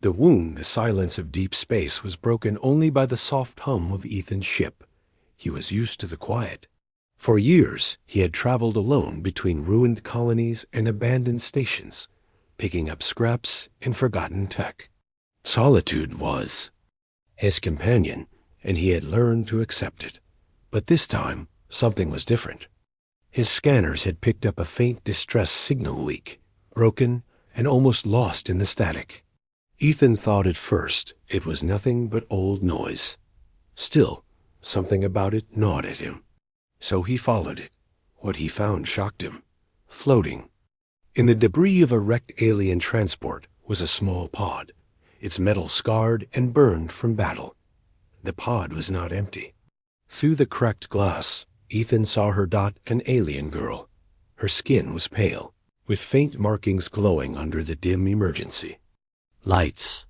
The wound, the silence of deep space, was broken only by the soft hum of Ethan's ship. He was used to the quiet. For years, he had traveled alone between ruined colonies and abandoned stations, picking up scraps and forgotten tech. Solitude was his companion, and he had learned to accept it. But this time, something was different. His scanners had picked up a faint distress signal weak, broken, and almost lost in the static. Ethan thought at first it was nothing but old noise. Still, something about it gnawed at him. So he followed it. What he found shocked him. Floating. In the debris of a wrecked alien transport was a small pod, its metal scarred and burned from battle. The pod was not empty. Through the cracked glass, Ethan saw her dot, an alien girl. Her skin was pale, with faint markings glowing under the dim emergency lights.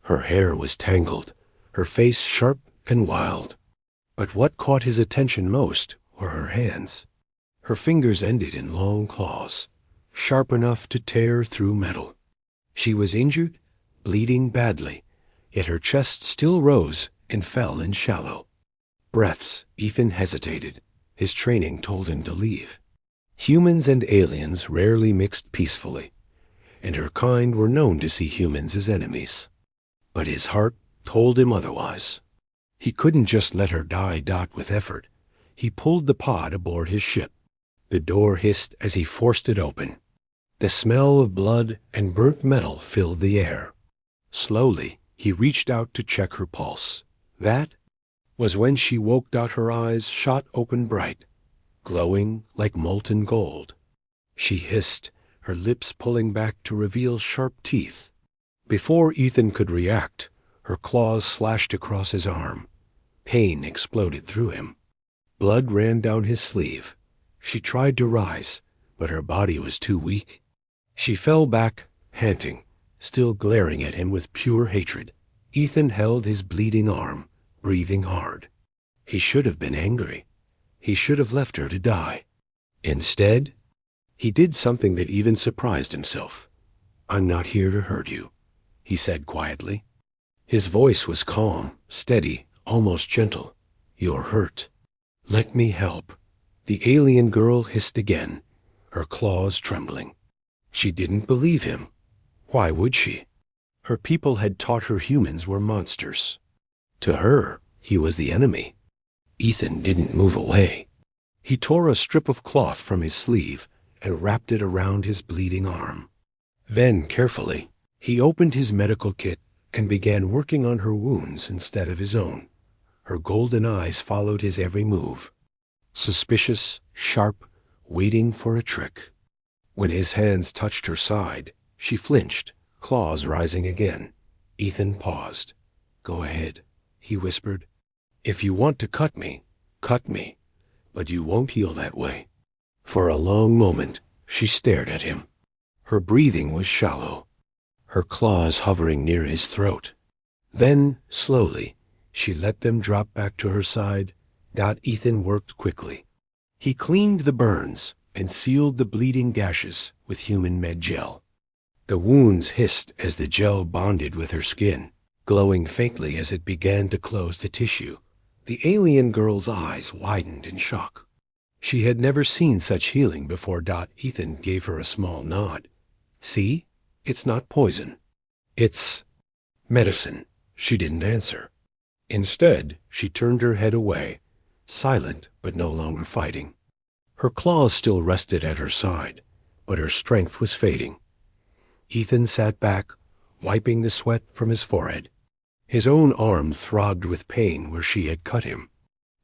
Her hair was tangled, her face sharp and wild. But what caught his attention most were her hands. Her fingers ended in long claws, sharp enough to tear through metal. She was injured, bleeding badly, yet her chest still rose and fell in shallow breaths. Ethan hesitated. His training told him to leave. Humans and aliens rarely mixed peacefully, and her kind were known to see humans as enemies. But his heart told him otherwise. He couldn't just let her die with effort. He pulled the pod aboard his ship. The door hissed as he forced it open. The smell of blood and burnt metal filled the air. Slowly, he reached out to check her pulse. That was when she woke. Her eyes shot open bright, glowing like molten gold. She hissed, her lips pulling back to reveal sharp teeth. Before Ethan could react, her claws slashed across his arm. Pain exploded through him. Blood ran down his sleeve. She tried to rise, but her body was too weak. She fell back, panting, still glaring at him with pure hatred. Ethan held his bleeding arm, breathing hard. He should have been angry. He should have left her to die. Instead, he did something that even surprised himself. "I'm not here to hurt you," he said quietly. His voice was calm, steady, almost gentle. "You're hurt. Let me help." The alien girl hissed again, her claws trembling. She didn't believe him. Why would she? Her people had taught her humans were monsters. To her, he was the enemy. Ethan didn't move away. He tore a strip of cloth from his sleeve and wrapped it around his bleeding arm. Then, carefully, he opened his medical kit and began working on her wounds instead of his own. Her golden eyes followed his every move. Suspicious, sharp, waiting for a trick. When his hands touched her side, she flinched, claws rising again. Ethan paused. "Go ahead," he whispered. "If you want to cut me, but you won't heal that way." For a long moment, she stared at him. Her breathing was shallow, her claws hovering near his throat. Then, slowly, she let them drop back to her side. Ethan worked quickly. He cleaned the burns and sealed the bleeding gashes with human med gel. The wounds hissed as the gel bonded with her skin, glowing faintly as it began to close the tissue. The alien girl's eyes widened in shock. She had never seen such healing before. Ethan gave her a small nod. "See? It's not poison. It's medicine." She didn't answer. Instead, she turned her head away, silent but no longer fighting. Her claws still rested at her side, but her strength was fading. Ethan sat back, wiping the sweat from his forehead. His own arm throbbed with pain where she had cut him.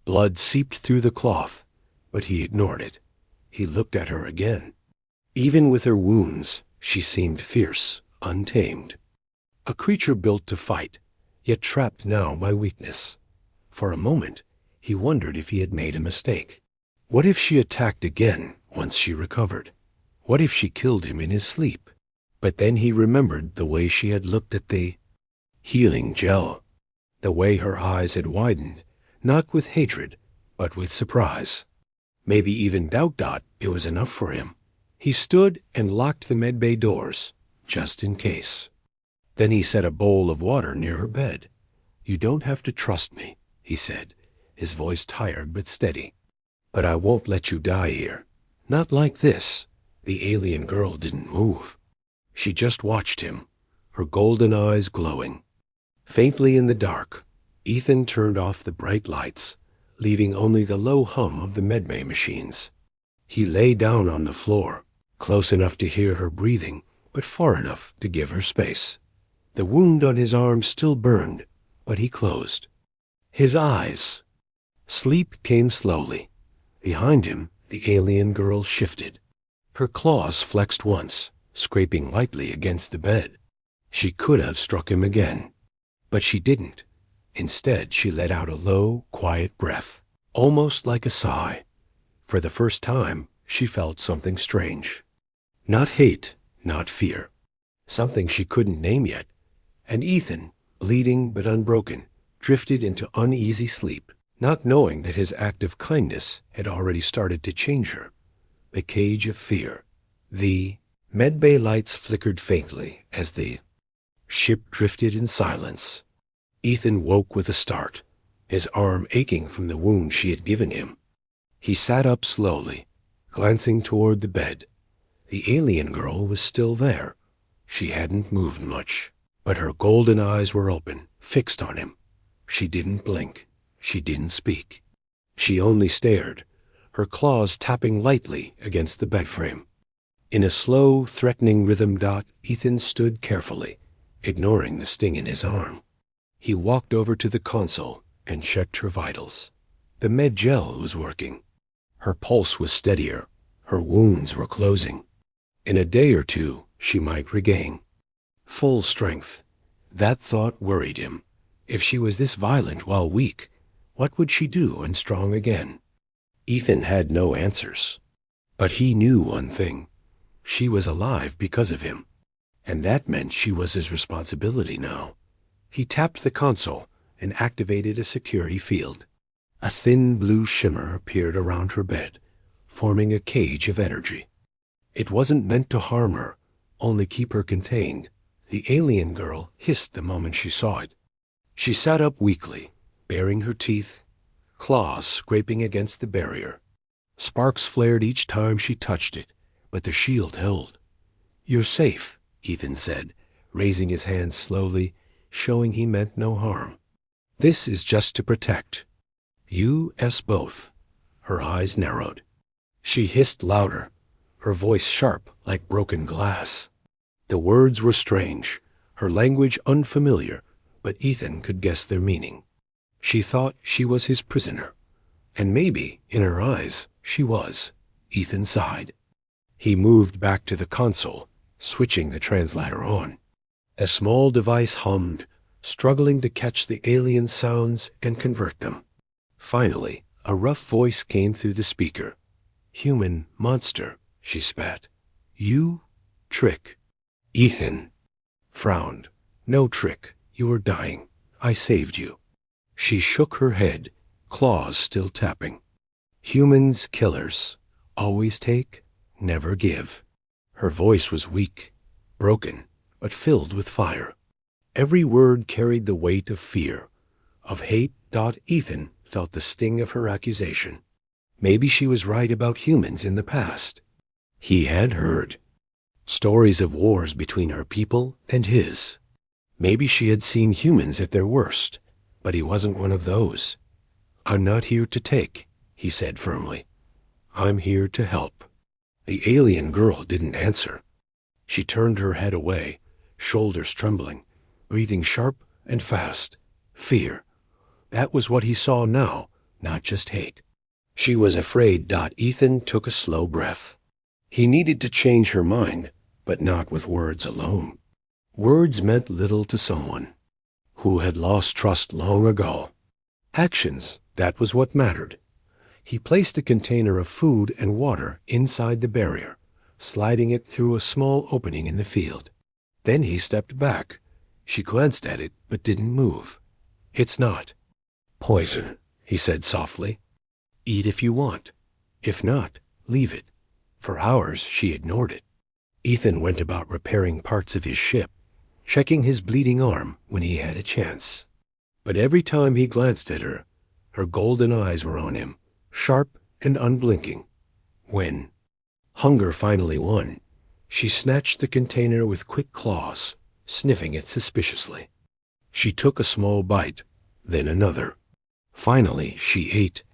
Blood seeped through the cloth, but he ignored it. He looked at her again. Even with her wounds, she seemed fierce, untamed. A creature built to fight, yet trapped now by weakness. For a moment, he wondered if he had made a mistake. What if she attacked again once she recovered? What if she killed him in his sleep? But then he remembered the way she had looked at the healing gel, the way her eyes had widened, not with hatred, but with surprise. Maybe even doubt. It was enough for him. He stood and locked the medbay doors, just in case. Then he set a bowl of water near her bed. "You don't have to trust me," he said, his voice tired but steady. "But I won't let you die here. Not like this." The alien girl didn't move. She just watched him, her golden eyes glowing. Faintly in the dark, Ethan turned off the bright lights, leaving only the low hum of the medbay machines. He lay down on the floor, close enough to hear her breathing, but far enough to give her space. The wound on his arm still burned, but he closed his eyes. Sleep came slowly. Behind him, the alien girl shifted. Her claws flexed once, scraping lightly against the bed. She could have struck him again, but she didn't. Instead, she let out a low, quiet breath, almost like a sigh. For the first time, she felt something strange. Not hate, not fear. Something she couldn't name yet. And Ethan, bleeding but unbroken, drifted into uneasy sleep, not knowing that his act of kindness had already started to change her. The cage of fear. The medbay lights flickered faintly as the ship drifted in silence. Ethan woke with a start, his arm aching from the wound she had given him. He sat up slowly, glancing toward the bed. The alien girl was still there. She hadn't moved much, but her golden eyes were open, fixed on him. She didn't blink. She didn't speak. She only stared, her claws tapping lightly against the bedframe. In a slow, threatening rhythm, Ethan stood carefully, ignoring the sting in his arm. He walked over to the console and checked her vitals. The med gel was working. Her pulse was steadier. Her wounds were closing. In a day or two, she might regain full strength. That thought worried him. If she was this violent while weak, what would she do when strong again? Ethan had no answers. But he knew one thing. She was alive because of him. And that meant she was his responsibility now. He tapped the console and activated a security field. A thin blue shimmer appeared around her bed, forming a cage of energy. It wasn't meant to harm her, only keep her contained. The alien girl hissed the moment she saw it. She sat up weakly, baring her teeth, claws scraping against the barrier. Sparks flared each time she touched it, but the shield held. "You're safe," Ethan said, raising his hand slowly, showing he meant no harm. "This is just to protect you, us both." Her eyes narrowed. She hissed louder, her voice sharp like broken glass. The words were strange, her language unfamiliar, but Ethan could guess their meaning. She thought she was his prisoner, and maybe, in her eyes, she was. Ethan sighed. He moved back to the console, switching the translator on. A small device hummed, struggling to catch the alien sounds and convert them. Finally, a rough voice came through the speaker. "Human monster," she spat. "You? Trick." Ethan frowned. "No trick. You were dying. I saved you." She shook her head, claws still tapping. "Humans killers. Always take, never give." Her voice was weak, broken, but filled with fire. Every word carried the weight of fear, of hate. Ethan felt the sting of her accusation. Maybe she was right about humans in the past. He had heard stories of wars between her people and his. Maybe she had seen humans at their worst, but he wasn't one of those. "I'm not here to take," he said firmly. "I'm here to help." The alien girl didn't answer. She turned her head away, shoulders trembling, breathing sharp and fast. Fear. That was what he saw now, not just hate. She was afraid. Ethan took a slow breath. He needed to change her mind, but not with words alone. Words meant little to someone who had lost trust long ago. Actions, that was what mattered. He placed a container of food and water inside the barrier, sliding it through a small opening in the field. Then he stepped back. She glanced at it, but didn't move. "It's not poison," he said softly. "Eat if you want. If not, leave it." For hours she ignored it. Ethan went about repairing parts of his ship. checking his bleeding arm when he had a chance. But every time he glanced at her, her golden eyes were on him, sharp and unblinking. When hunger finally won, she snatched the container with quick claws, sniffing it suspiciously. She took a small bite, then another. Finally, she ate,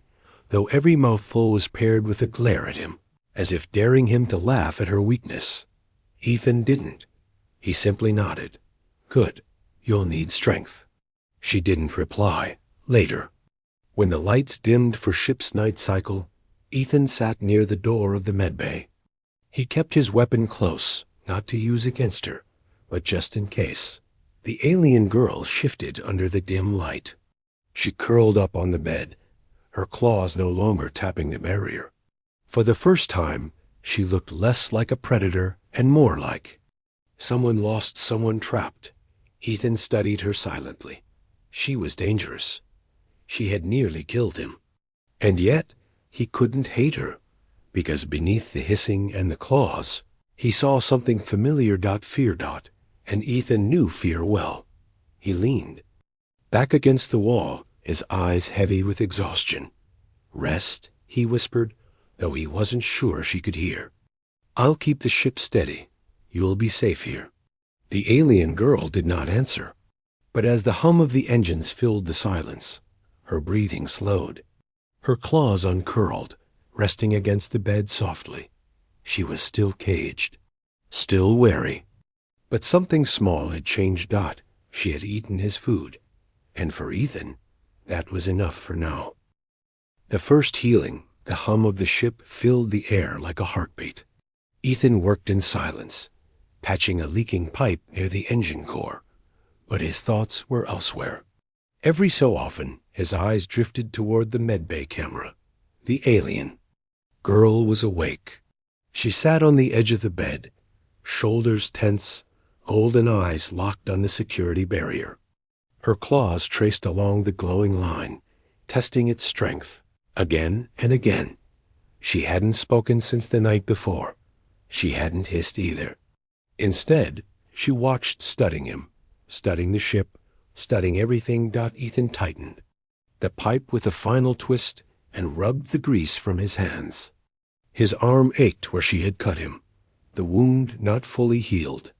though every mouthful was paired with a glare at him, as if daring him to laugh at her weakness. Ethan didn't. He simply nodded. Good. You'll need strength. She didn't reply. Later, when the lights dimmed for ship's night cycle, Ethan sat near the door of the medbay. He kept his weapon close, not to use against her, but just in case. The alien girl shifted under the dim light. She curled up on the bed, her claws no longer tapping the barrier. For the first time, she looked less like a predator and more like someone lost, someone trapped. Ethan studied her silently. She was dangerous. She had nearly killed him. And yet, he couldn't hate her, because beneath the hissing and the claws, he saw something familiar. Fear. And Ethan knew fear well. He leaned back against the wall, his eyes heavy with exhaustion. Rest, he whispered, though he wasn't sure she could hear. I'll keep the ship steady. You'll be safe here. The alien girl did not answer, but as the hum of the engines filled the silence, her breathing slowed. Her claws uncurled, resting against the bed softly. She was still caged, still wary. But something small had changed. She had eaten his food, and for Ethan, that was enough for now. The first healing, the hum of the ship filled the air like a heartbeat. Ethan worked in silence, patching a leaking pipe near the engine core, but his thoughts were elsewhere. Every so often, his eyes drifted toward the medbay camera. The alien girl was awake. She sat on the edge of the bed, shoulders tense, golden eyes locked on the security barrier. Her claws traced along the glowing line, testing its strength, again and again. She hadn't spoken since the night before. She hadn't hissed either. Instead, she watched, studying him, studying the ship, studying everything. Ethan tightened the pipe with a final twist and rubbed the grease from his hands. His arm ached where she had cut him, the wound not fully healed.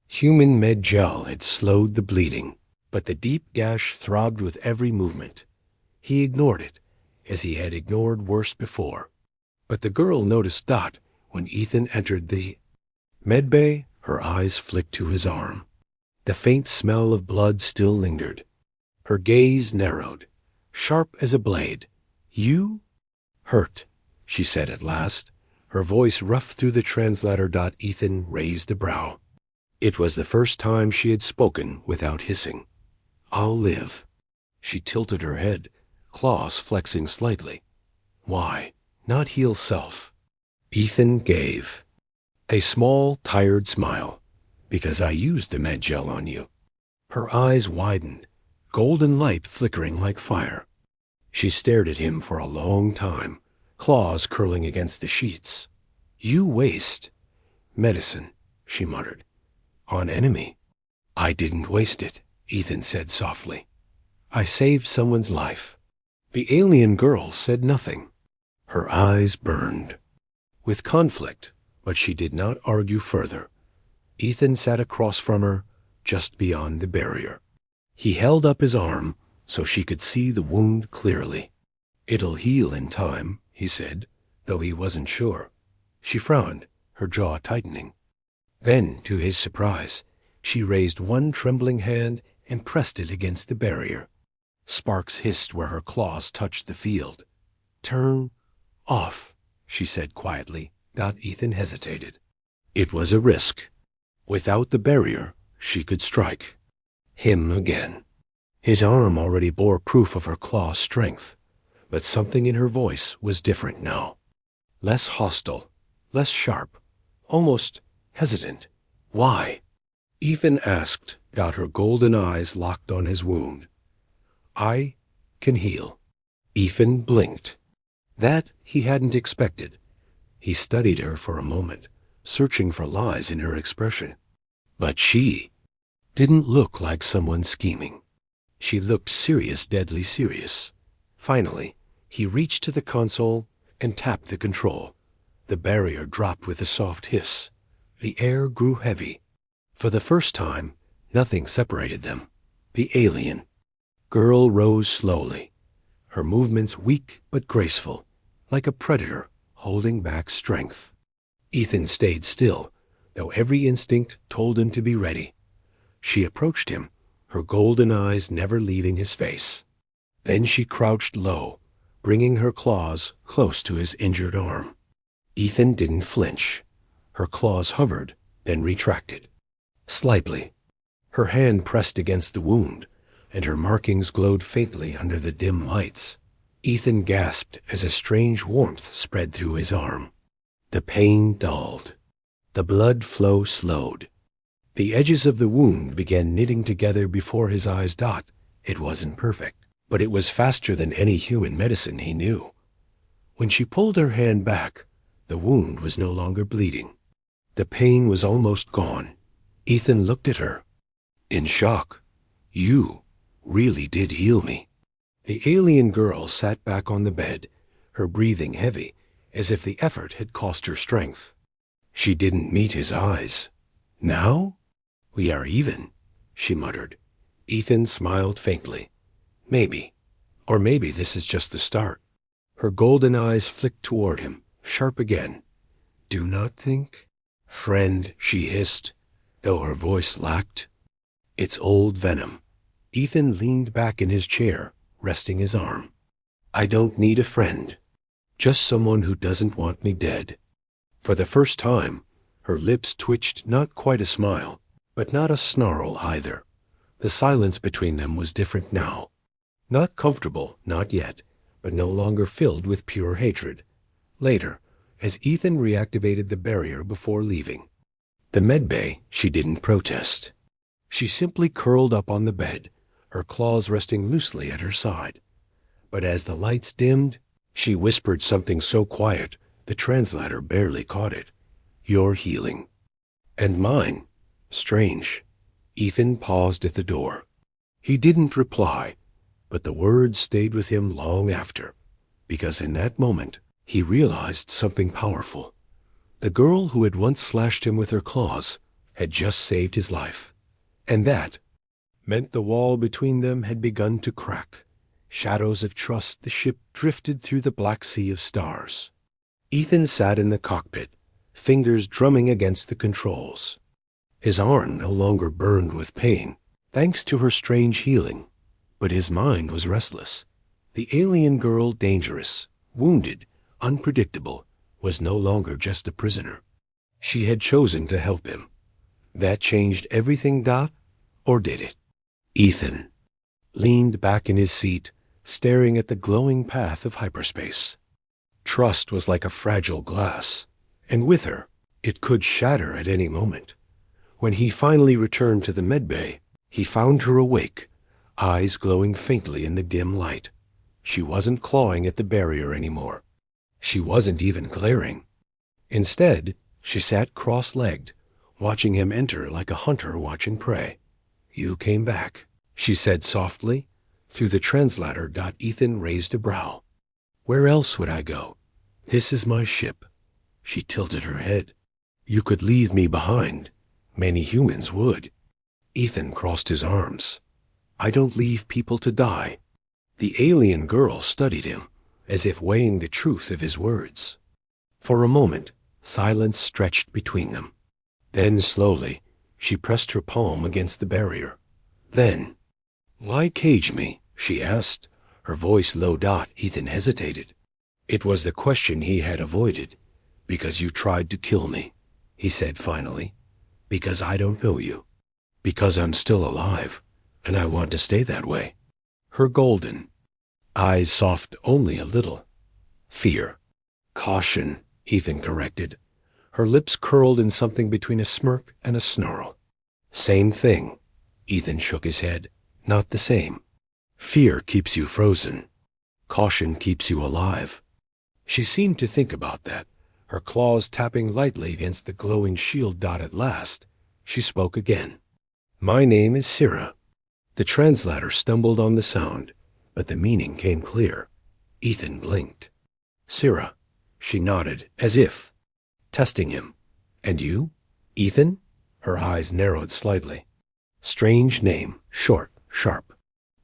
Human med gel had slowed the bleeding, but the deep gash throbbed with every movement. He ignored it, as he had ignored worse before. But the girl noticed when Ethan entered the medbay. Her eyes flicked to his arm. The faint smell of blood still lingered. Her gaze narrowed, sharp as a blade. You? Hurt, she said at last, her voice rough through the translator. Ethan raised a brow. It was the first time she had spoken without hissing. I'll live. She tilted her head, claws flexing slightly. Why? Not heal self. Ethan gave a small, tired smile. Because I used the med gel on you. Her eyes widened, golden light flickering like fire. She stared at him for a long time, claws curling against the sheets. You waste medicine, she muttered. On enemy. I didn't waste it, Ethan said softly. I saved someone's life. The alien girl said nothing. Her eyes burned with conflict, but she did not argue further. Ethan sat across from her, just beyond the barrier. He held up his arm so she could see the wound clearly. It'll heal in time, he said, though he wasn't sure. She frowned, her jaw tightening. Then, to his surprise, she raised one trembling hand and pressed it against the barrier. Sparks hissed where her claws touched the field. Turn off, she said quietly. Ethan hesitated. It was a risk. Without the barrier, she could strike him again. His arm already bore proof of her claw's strength, but something in her voice was different now. Less hostile, less sharp, almost hesitant. Why? Ethan asked, her golden eyes locked on his wound. I can heal. Ethan blinked. That he hadn't expected. He studied her for a moment, searching for lies in her expression. But she didn't look like someone scheming. She looked serious, deadly serious. Finally, he reached to the console and tapped the control. The barrier dropped with a soft hiss. The air grew heavy. For the first time, nothing separated them. The alien girl rose slowly, her movements weak but graceful, like a predator holding back strength. Ethan stayed still, though every instinct told him to be ready. She approached him, her golden eyes never leaving his face. Then she crouched low, bringing her claws close to his injured arm. Ethan didn't flinch. Her claws hovered, then retracted. Slightly. Her hand pressed against the wound, and her markings glowed faintly under the dim lights. Ethan gasped as a strange warmth spread through his arm. The pain dulled. The blood flow slowed. The edges of the wound began knitting together before his eyes. It wasn't perfect, but it was faster than any human medicine he knew. When she pulled her hand back, the wound was no longer bleeding. The pain was almost gone. Ethan looked at her, in shock. You really did heal me. The alien girl sat back on the bed, her breathing heavy, as if the effort had cost her strength. She didn't meet his eyes. Now? We are even, she muttered. Ethan smiled faintly. Maybe. Or maybe this is just the start. Her golden eyes flicked toward him, sharp again. Do not think? Friend, she hissed, though her voice lacked. It's old venom. Ethan leaned back in his chair, resting his arm. I don't need a friend. Just someone who doesn't want me dead. For the first time, her lips twitched, not quite a smile, but not a snarl either. The silence between them was different now. Not comfortable, not yet, but no longer filled with pure hatred. Later, as Ethan reactivated the barrier before leaving. The medbay, she didn't protest. She simply curled up on the bed, her claws resting loosely at her side. But as the lights dimmed, she whispered something so quiet the translator barely caught it. You're healing. And mine. Strange. Ethan paused at the door. He didn't reply, but the words stayed with him long after, because in that moment he realized something powerful. The girl who had once slashed him with her claws had just saved his life, and that meant the wall between them had begun to crack. Shadows of trust, the ship drifted through the black sea of stars. Ethan sat in the cockpit, fingers drumming against the controls. His arm no longer burned with pain, thanks to her strange healing, but his mind was restless. The alien girl, dangerous, wounded, unpredictable, was no longer just a prisoner. She had chosen to help him. That changed everything, or did it? Ethan leaned back in his seat, staring at the glowing path of hyperspace. Trust was like a fragile glass, and with her, it could shatter at any moment. When he finally returned to the medbay, he found her awake, eyes glowing faintly in the dim light. She wasn't clawing at the barrier anymore. She wasn't even glaring. Instead, she sat cross-legged, watching him enter like a hunter watching prey. You came back, she said softly. Through the translator, Ethan raised a brow. Where else would I go? This is my ship. She tilted her head. You could leave me behind. Many humans would. Ethan crossed his arms. I don't leave people to die. The alien girl studied him, as if weighing the truth of his words. For a moment, silence stretched between them. Then slowly, she pressed her palm against the barrier. Then, why cage me? She asked, her voice low. Ethan hesitated. It was the question he had avoided. Because you tried to kill me, he said finally. Because I don't know you. Because I'm still alive, and I want to stay that way. Her golden eyes soft only a little. Fear. Caution, Ethan corrected. Her lips curled in something between a smirk and a snarl. Same thing. Ethan shook his head. Not the same. Fear keeps you frozen. Caution keeps you alive. She seemed to think about that, her claws tapping lightly against the glowing shield. At last, she spoke again. My name is Sira. The translator stumbled on the sound, but the meaning came clear. Ethan blinked. Sira. She nodded, as if testing him. And you? Ethan? Her eyes narrowed slightly. Strange name, short, sharp.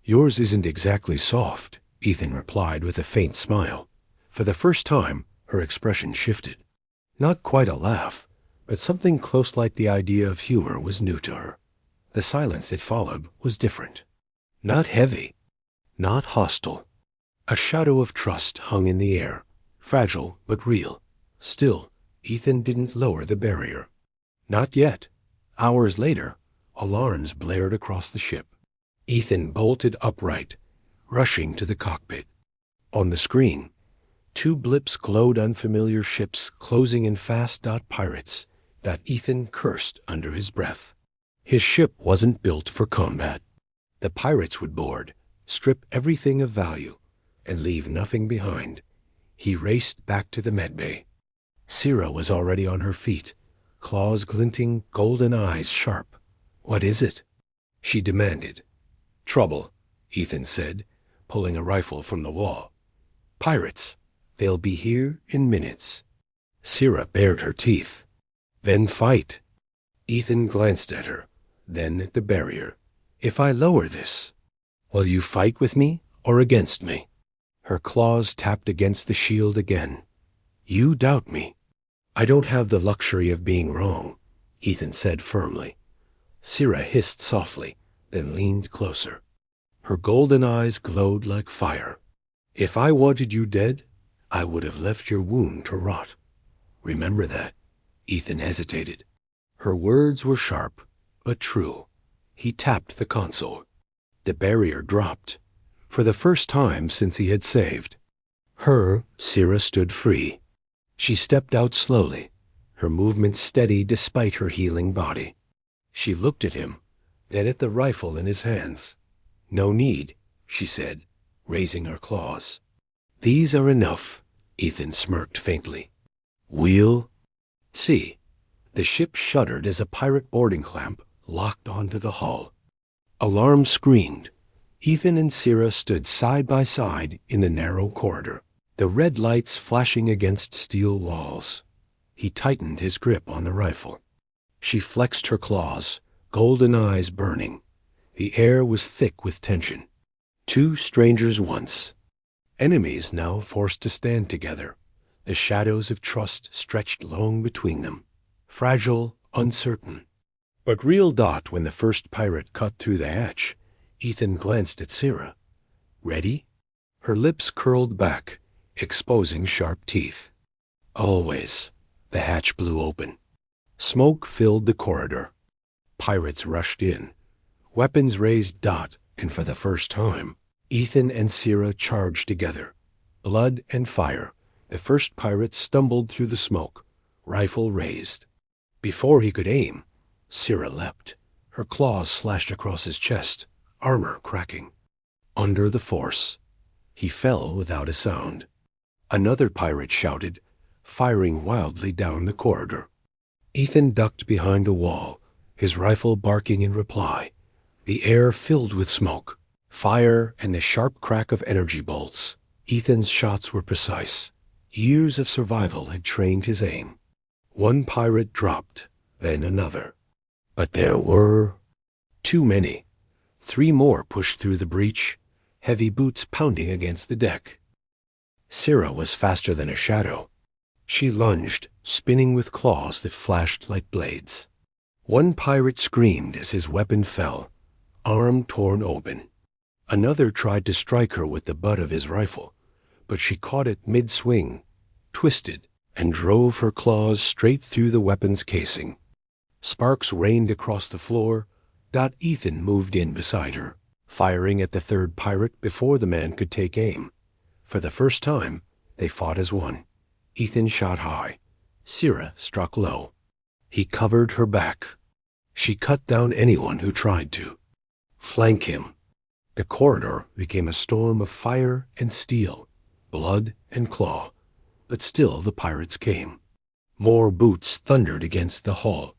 Yours isn't exactly soft, Ethan replied with a faint smile. For the first time, her expression shifted. Not quite a laugh, but something close like the idea of humor was new to her. The silence that followed was different. Not heavy, not hostile. A shadow of trust hung in the air, fragile but real. Still, Ethan didn't lower the barrier. Not yet. Hours later, alarms blared across the ship. Ethan bolted upright, rushing to the cockpit. On the screen, 2 blips glowed, unfamiliar ships closing in fast. Pirates. Ethan cursed under his breath. His ship wasn't built for combat. The pirates would board, strip everything of value, and leave nothing behind. He raced back to the medbay. Sira was already on her feet, claws glinting, golden eyes sharp. What is it? She demanded. Trouble, Ethan said, pulling a rifle from the wall. Pirates. They'll be here in minutes. Sira bared her teeth. Then fight. Ethan glanced at her, then at the barrier. If I lower this, will you fight with me or against me? Her claws tapped against the shield again. You doubt me. I don't have the luxury of being wrong, Ethan said firmly. Sira hissed softly, then leaned closer. Her golden eyes glowed like fire. If I wanted you dead, I would have left your wound to rot. Remember that. Ethan hesitated. Her words were sharp, but true. He tapped the console. The barrier dropped. For the first time since he had saved her, Sira stood free. She stepped out slowly, her movements steady despite her healing body. She looked at him, then at the rifle in his hands. No need, she said, raising her claws. These are enough, Ethan smirked faintly. We'll see. The ship shuddered as a pirate boarding clamp locked onto the hull. Alarm screamed. Ethan and Sira stood side by side in the narrow corridor, the red lights flashing against steel walls. He tightened his grip on the rifle. She flexed her claws, golden eyes burning. The air was thick with tension. 2 strangers once. Enemies now forced to stand together. The shadows of trust stretched long between them. Fragile, uncertain. But real. When the first pirate cut through the hatch, Ethan glanced at Sira. Ready? Her lips curled back, exposing sharp teeth. Always. The hatch blew open. Smoke filled the corridor. Pirates rushed in. Weapons raised. And for the first time, Ethan and Sira charged together. Blood and fire. The first pirate stumbled through the smoke, rifle raised. Before he could aim, Sira leapt. Her claws slashed across his chest, armor cracking. Under the force, he fell without a sound. Another pirate shouted, firing wildly down the corridor. Ethan ducked behind a wall, his rifle barking in reply. The air filled with smoke, fire, and the sharp crack of energy bolts. Ethan's shots were precise. Years of survival had trained his aim. One pirate dropped, then another. But there were too many. 3 more pushed through the breach, heavy boots pounding against the deck. Sira was faster than a shadow. She lunged, spinning with claws that flashed like blades. One pirate screamed as his weapon fell, arm torn open. Another tried to strike her with the butt of his rifle, but she caught it mid-swing, twisted, and drove her claws straight through the weapon's casing. Sparks rained across the floor. Ethan moved in beside her, firing at the third pirate before the man could take aim. For the first time, they fought as one. Ethan shot high. Sira struck low. He covered her back. She cut down anyone who tried to. Flank him. The corridor became a storm of fire and steel, blood and claw. But still the pirates came. More boots thundered against the hull.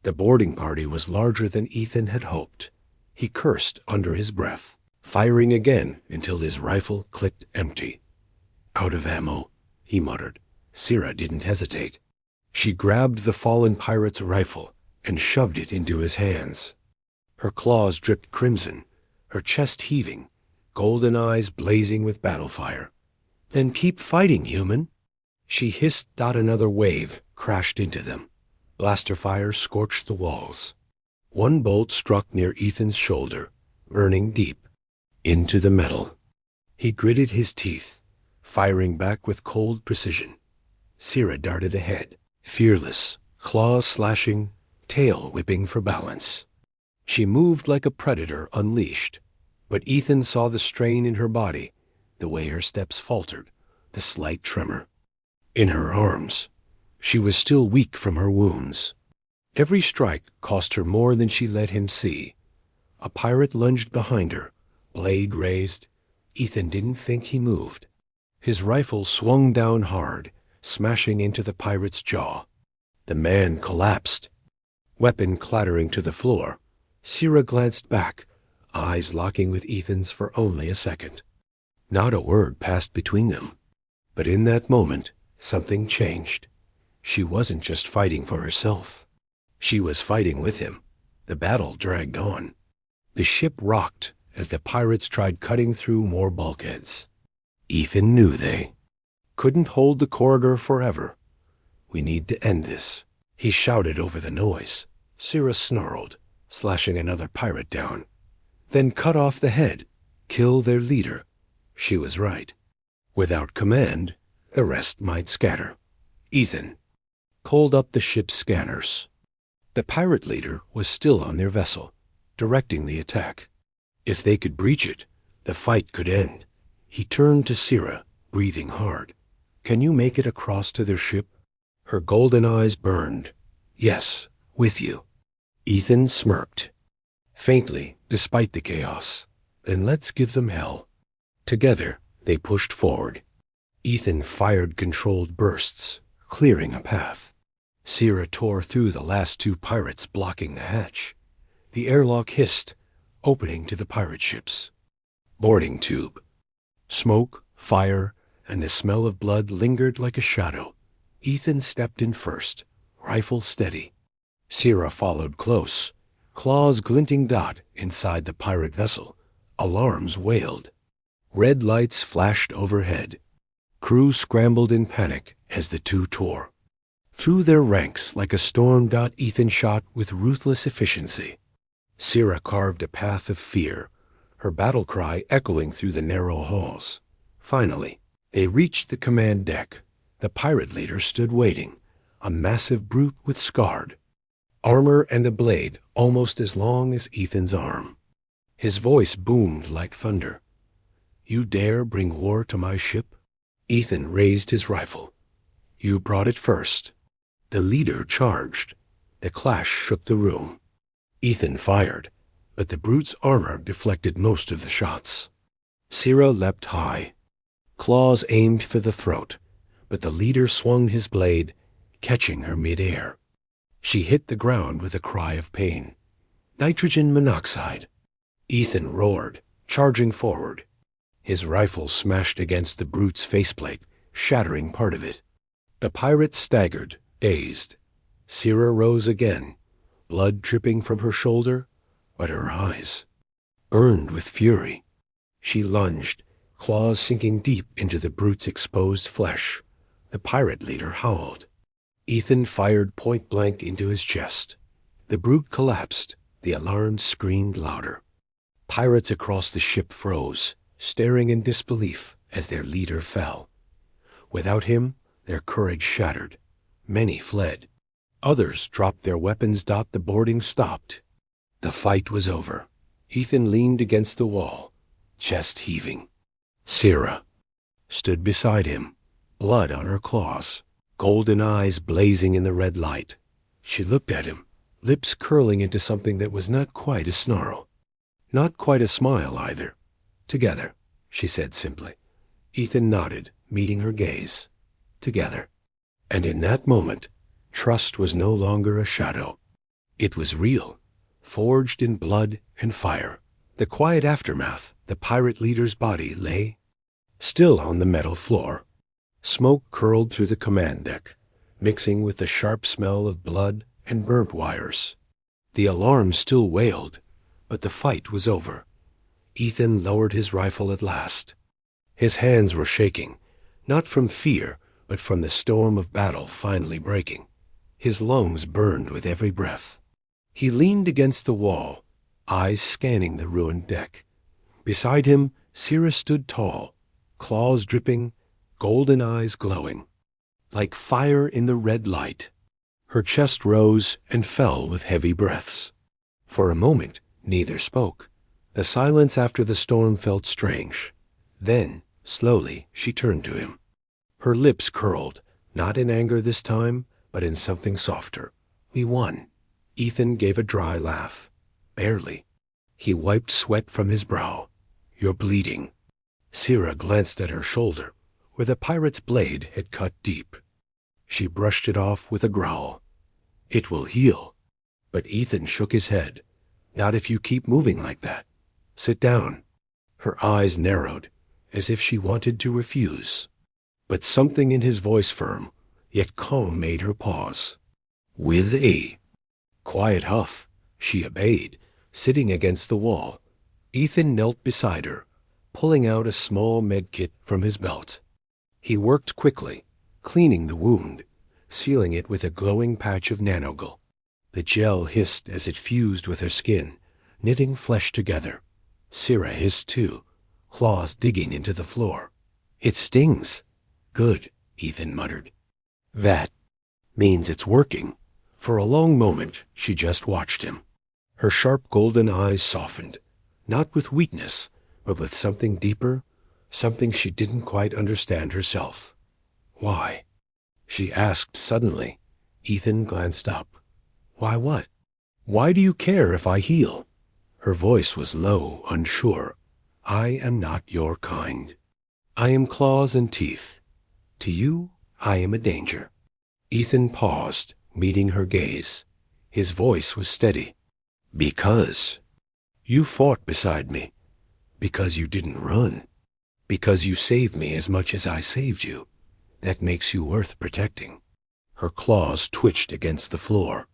The boarding party was larger than Ethan had hoped. He cursed under his breath, firing again until his rifle clicked empty. "Out of ammo," he muttered. Sira didn't hesitate. She grabbed the fallen pirate's rifle and shoved it into his hands. Her claws dripped crimson, her chest heaving, golden eyes blazing with battle fire. "Then keep fighting, human." She hissed. Another wave crashed into them. Blaster fire scorched the walls. One bolt struck near Ethan's shoulder, burning deep into the metal. He gritted his teeth, firing back with cold precision. Sira darted ahead, fearless, claws slashing, tail whipping for balance. She moved like a predator unleashed, but Ethan saw the strain in her body, the way her steps faltered, the slight tremor. In her arms, she was still weak from her wounds. Every strike cost her more than she let him see. A pirate lunged behind her, blade raised. Ethan didn't think he moved. His rifle swung down hard, smashing into the pirate's jaw. The man collapsed, weapon clattering to the floor. Sira glanced back, eyes locking with Ethan's for only a second. Not a word passed between them. But in that moment, something changed. She wasn't just fighting for herself. She was fighting with him. The battle dragged on. The ship rocked as the pirates tried cutting through more bulkheads. Ethan knew they couldn't hold the corridor forever. "We need to end this," he shouted over the noise. Sira snarled, slashing another pirate down. Then cut off the head, kill their leader. She was right. Without command, the rest might scatter. Ethan called up the ship's scanners. The pirate leader was still on their vessel, directing the attack. If they could breach it, the fight could end. He turned to Sira, breathing hard. "Can you make it across to their ship?" Her golden eyes burned. "Yes, with you." Ethan smirked, faintly, despite the chaos. "Then let's give them hell." Together, they pushed forward. Ethan fired controlled bursts, clearing a path. Sira tore through the last two pirates blocking the hatch. The airlock hissed, opening to the pirate ships. Boarding tube. Smoke, fire, and the smell of blood lingered like a shadow. Ethan stepped in first, rifle steady. Sira followed close, claws glinting inside the pirate vessel. Alarms wailed. Red lights flashed overhead. Crew scrambled in panic as the two tore. Through their ranks like a storm. Ethan shot with ruthless efficiency. Sira carved a path of fear, her battle cry echoing through the narrow halls. Finally, they reached the command deck. The pirate leader stood waiting, a massive brute with scarred armor and a blade almost as long as Ethan's arm. His voice boomed like thunder. "You dare bring war to my ship?" Ethan raised his rifle. "You brought it first." The leader charged. The clash shook the room. Ethan fired, but the brute's armor deflected most of the shots. Sira leapt high. Claws aimed for the throat, but the leader swung his blade, catching her mid-air. She hit the ground with a cry of pain. "Nitrogen monoxide." Ethan roared, charging forward. His rifle smashed against the brute's faceplate, shattering part of it. The pirate staggered, dazed. Sira rose again, blood dripping from her shoulder, but her eyes burned with fury. She lunged, claws sinking deep into the brute's exposed flesh. The pirate leader howled. Ethan fired point-blank into his chest. The brute collapsed. The alarm screamed louder. Pirates across the ship froze, staring in disbelief as their leader fell. Without him, their courage shattered. Many fled. Others dropped their weapons. The boarding stopped. The fight was over. Ethan leaned against the wall, chest heaving. Sira stood beside him, blood on her claws, golden eyes blazing in the red light. She looked at him, lips curling into something that was not quite a snarl. Not quite a smile either. "Together," she said simply. Ethan nodded, meeting her gaze. Together. And in that moment, trust was no longer a shadow. It was real, forged in blood and fire. The quiet aftermath, the pirate leader's body lay still on the metal floor. Smoke curled through the command deck, mixing with the sharp smell of blood and burnt wires. The alarm still wailed, but the fight was over. Ethan lowered his rifle at last. His hands were shaking, not from fear, but from the storm of battle finally breaking. His lungs burned with every breath. He leaned against the wall, eyes scanning the ruined deck. Beside him, Sira stood tall, claws dripping, golden eyes glowing, like fire in the red light. Her chest rose and fell with heavy breaths. For a moment, neither spoke. The silence after the storm felt strange. Then, slowly, she turned to him. Her lips curled, not in anger this time, but in something softer. "We won." Ethan gave a dry laugh. "Barely." He wiped sweat from his brow. "You're bleeding." Sira glanced at her shoulder, where the pirate's blade had cut deep. She brushed it off with a growl. "It will heal." But Ethan shook his head. "Not if you keep moving like that. Sit down." Her eyes narrowed, as if she wanted to refuse. But something in his voice, firm, yet calm, made her pause. With a quiet huff, she obeyed, sitting against the wall. Ethan knelt beside her, pulling out a small medkit from his belt. He worked quickly, cleaning the wound, sealing it with a glowing patch of nanogel. The gel hissed as it fused with her skin, knitting flesh together. Sira hissed too, claws digging into the floor. "It stings." "Good," Ethan muttered. "That means it's working." For a long moment, she just watched him. Her sharp golden eyes softened, not with weakness, but with something deeper, something she didn't quite understand herself. "Why?" she asked suddenly. Ethan glanced up. "Why what? Why do you care if I heal?" Her voice was low, unsure. "I am not your kind. I am claws and teeth. To you, I am a danger." Ethan paused, meeting her gaze. His voice was steady. "Because you fought beside me. Because you didn't run. Because you saved me as much as I saved you. That makes you worth protecting." Her claws twitched against the floor.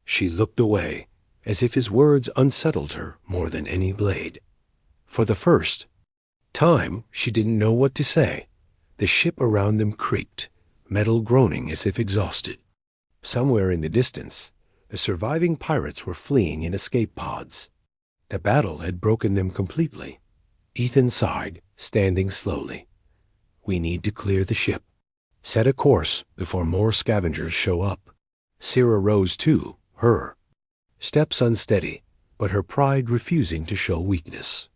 She looked away, as if his words unsettled her more than any blade. For the first time, she didn't know what to say. The ship around them creaked, metal groaning as if exhausted. Somewhere in the distance, the surviving pirates were fleeing in escape pods. The battle had broken them completely. Ethan sighed, standing slowly. "We need to clear the ship. Set a course before more scavengers show up." Sira rose too, her steps unsteady, but her pride refusing to show weakness.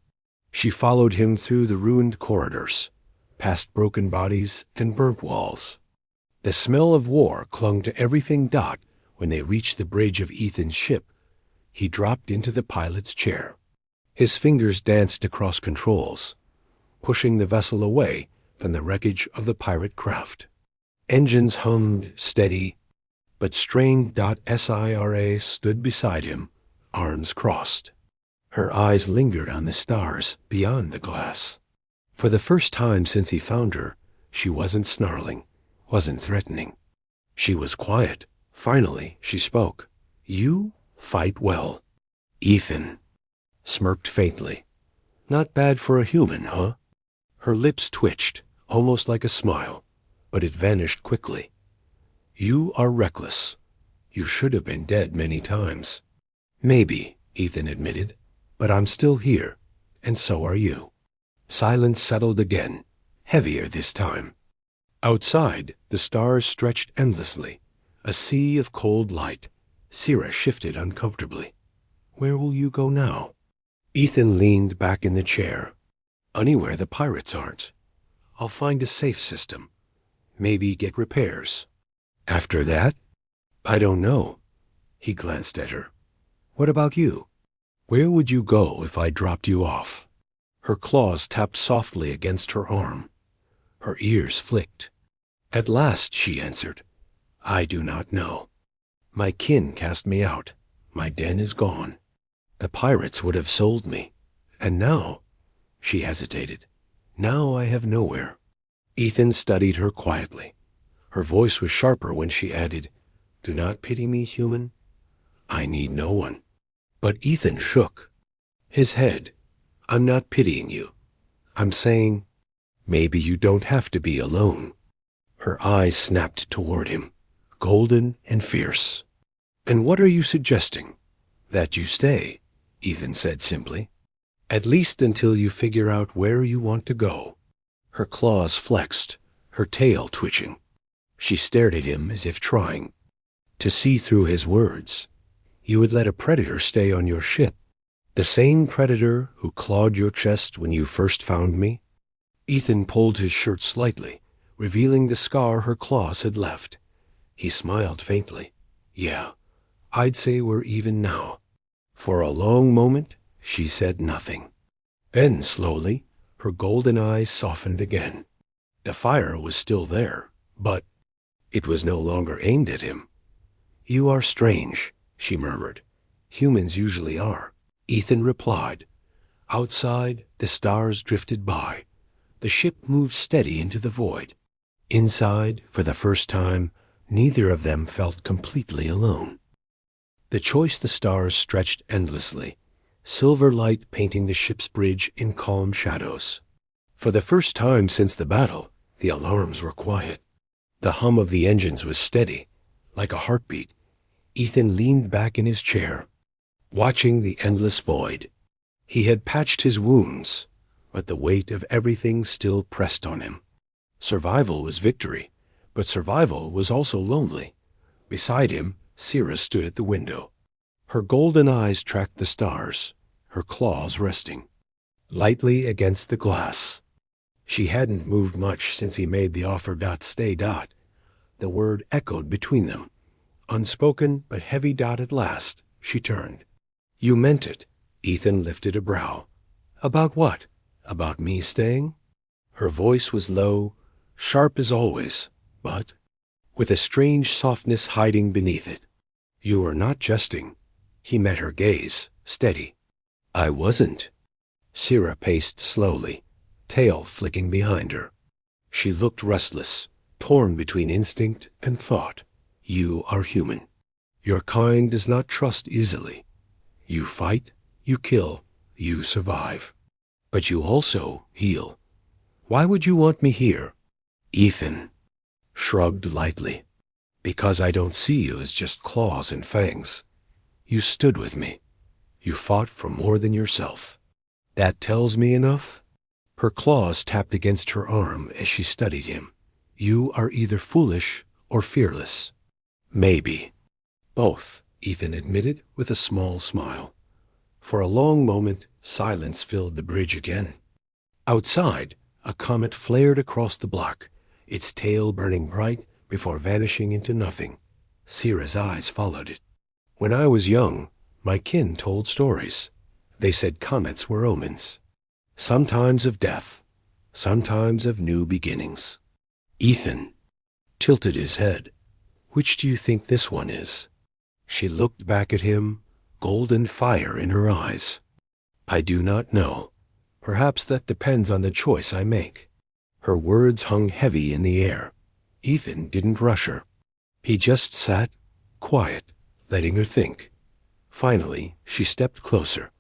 She followed him through the ruined corridors, past broken bodies and burnt walls. The smell of war clung to everything. When they reached the bridge of Ethan's ship, he dropped into the pilot's chair. His fingers danced across controls, pushing the vessel away from the wreckage of the pirate craft. Engines hummed steady, but strained. Sira stood beside him, arms crossed. Her eyes lingered on the stars beyond the glass. For the first time since he found her, she wasn't snarling, wasn't threatening. She was quiet. Finally, she spoke. "You fight well." Ethan smirked faintly. "Not bad for a human, huh?" Her lips twitched, almost like a smile, but it vanished quickly. "You are reckless. You should have been dead many times." "Maybe," Ethan admitted, "but I'm still here, and so are you." Silence settled again, heavier this time. Outside, the stars stretched endlessly, a sea of cold light. Sira shifted uncomfortably. "Where will you go now?" Ethan leaned back in the chair. "Anywhere the pirates aren't. I'll find a safe system. Maybe get repairs. After that? I don't know." He glanced at her. "What about you? Where would you go if I dropped you off?" Her claws tapped softly against her arm. Her ears flicked. At last she answered, "I do not know. My kin cast me out. My den is gone. The pirates would have sold me. And now, she hesitated, now I have nowhere. Ethan studied her quietly. Her voice was sharper when she added, Do not pity me, human. I need no one. But Ethan shook his head. I'm not pitying you. I'm saying, maybe you don't have to be alone. Her eyes snapped toward him, golden and fierce. And what are you suggesting? That you stay, Ethan said simply. At least until you figure out where you want to go. Her claws flexed, her tail twitching. She stared at him as if trying to see through his words. You would let a predator stay on your ship. The same predator who clawed your chest when you first found me? Ethan pulled his shirt slightly, revealing the scar her claws had left. He smiled faintly. Yeah, I'd say we're even now. For a long moment, she said nothing. Then, slowly, her golden eyes softened again. The fire was still there, but it was no longer aimed at him. You are strange, she murmured. Humans usually are. Ethan replied. Outside, the stars drifted by. The ship moved steady into the void. Inside, for the first time, neither of them felt completely alone. The choice the stars stretched endlessly, silver light painting the ship's bridge in calm shadows. For the first time since the battle, the alarms were quiet. The hum of the engines was steady, like a heartbeat. Ethan leaned back in his chair, watching the endless void. He had patched his wounds, but the weight of everything still pressed on him. Survival was victory, but survival was also lonely. Beside him, Syrah stood at the window. Her golden eyes tracked the stars, her claws resting lightly against the glass. She hadn't moved much since he made the offer. Stay. The word echoed between them. Unspoken but heavy. At last, she turned. You meant it. Ethan lifted a brow. About what? About me staying? Her voice was low, sharp as always, but with a strange softness hiding beneath it. You are not jesting. He met her gaze, steady. I wasn't. Syrah paced slowly, tail flicking behind her. She looked restless, torn between instinct and thought. You are human. Your kind does not trust easily. You fight, you kill, you survive. But you also heal. Why would you want me here? Ethan shrugged lightly. Because I don't see you as just claws and fangs. You stood with me. You fought for more than yourself. That tells me enough? Her claws tapped against her arm as she studied him. You are either foolish or fearless. Maybe. Both, Ethan admitted with a small smile. For a long moment, silence filled the bridge again. Outside, a comet flared across the block, its tail burning bright before vanishing into nothing. Syrah's eyes followed it. When I was young, my kin told stories. They said comets were omens. Sometimes of death, sometimes of new beginnings. Ethan tilted his head. Which do you think this one is? She looked back at him, golden fire in her eyes. I do not know. Perhaps that depends on the choice I make. Her words hung heavy in the air. Ethan didn't rush her. He just sat, quiet, letting her think. Finally, she stepped closer,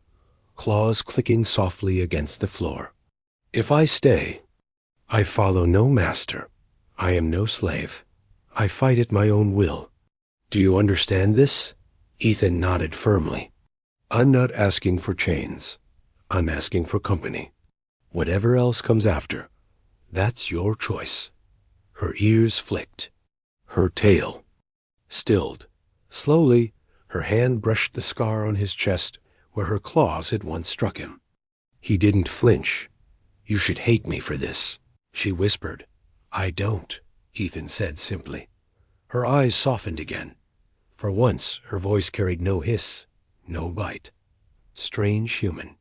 claws clicking softly against the floor. If I stay, I follow no master. I am no slave. I fight at my own will. Do you understand this? Ethan nodded firmly. I'm not asking for chains. I'm asking for company. Whatever else comes after, that's your choice. Her ears flicked. Her tail stilled. Slowly, her hand brushed the scar on his chest where her claws had once struck him. He didn't flinch. You should hate me for this, she whispered. I don't, Ethan said simply. Her eyes softened again. For once, her voice carried no hiss, no bite. Strange human.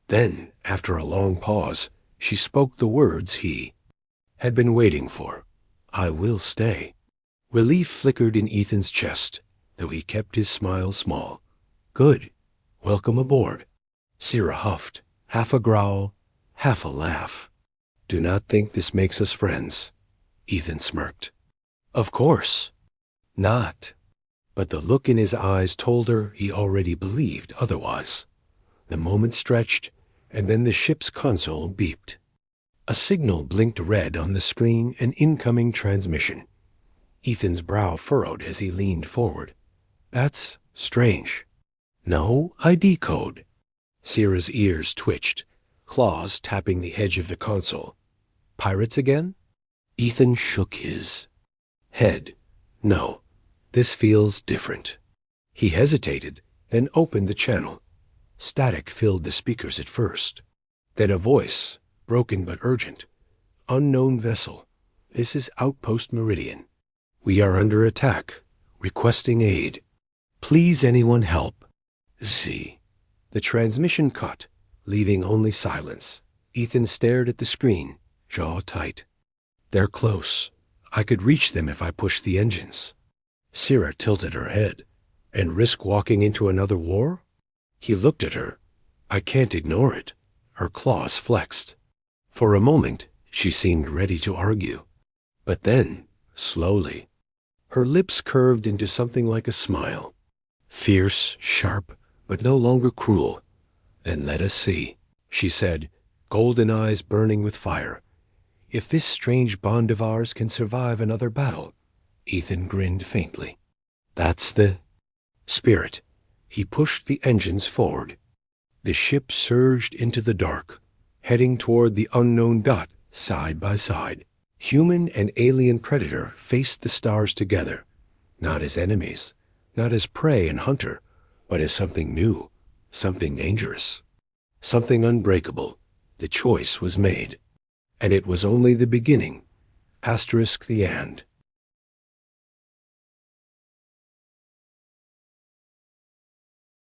Then, after a long pause, she spoke the words he had been waiting for. I will stay. Relief flickered in Ethan's chest, though he kept his smile small. Good. Welcome aboard. Sierra huffed, half a growl, half a laugh. Do not think this makes us friends. Ethan smirked. Of course not. But the look in his eyes told her he already believed otherwise. The moment stretched, and then the ship's console beeped. A signal blinked red on the screen, an incoming transmission. Ethan's brow furrowed as he leaned forward. That's strange. No ID code. Sierra's ears twitched, claws tapping the edge of the console. Pirates again? Ethan shook his head. No, this feels different. He hesitated, then opened the channel. Static filled the speakers at first. Then a voice, broken but urgent. Unknown vessel. This is Outpost Meridian. We are under attack. Requesting aid. Please anyone help. Z. The transmission cut, leaving only silence. Ethan stared at the screen, jaw tight. They're close. I could reach them if I pushed the engines. Sierra tilted her head. And risk walking into another war? He looked at her. I can't ignore it. Her claws flexed. For a moment, she seemed ready to argue. But then, slowly, her lips curved into something like a smile. Fierce, sharp, but no longer cruel. Then let us see, she said, golden eyes burning with fire. If this strange bond of ours can survive another battle. Ethan grinned faintly. That's the spirit. He pushed the engines forward. The ship surged into the dark, heading toward the unknown dot side by side. Human and alien predator faced the stars together, not as enemies, not as prey and hunter, but as something new, something dangerous, something unbreakable. The choice was made. And it was only the beginning. Asterisk the and.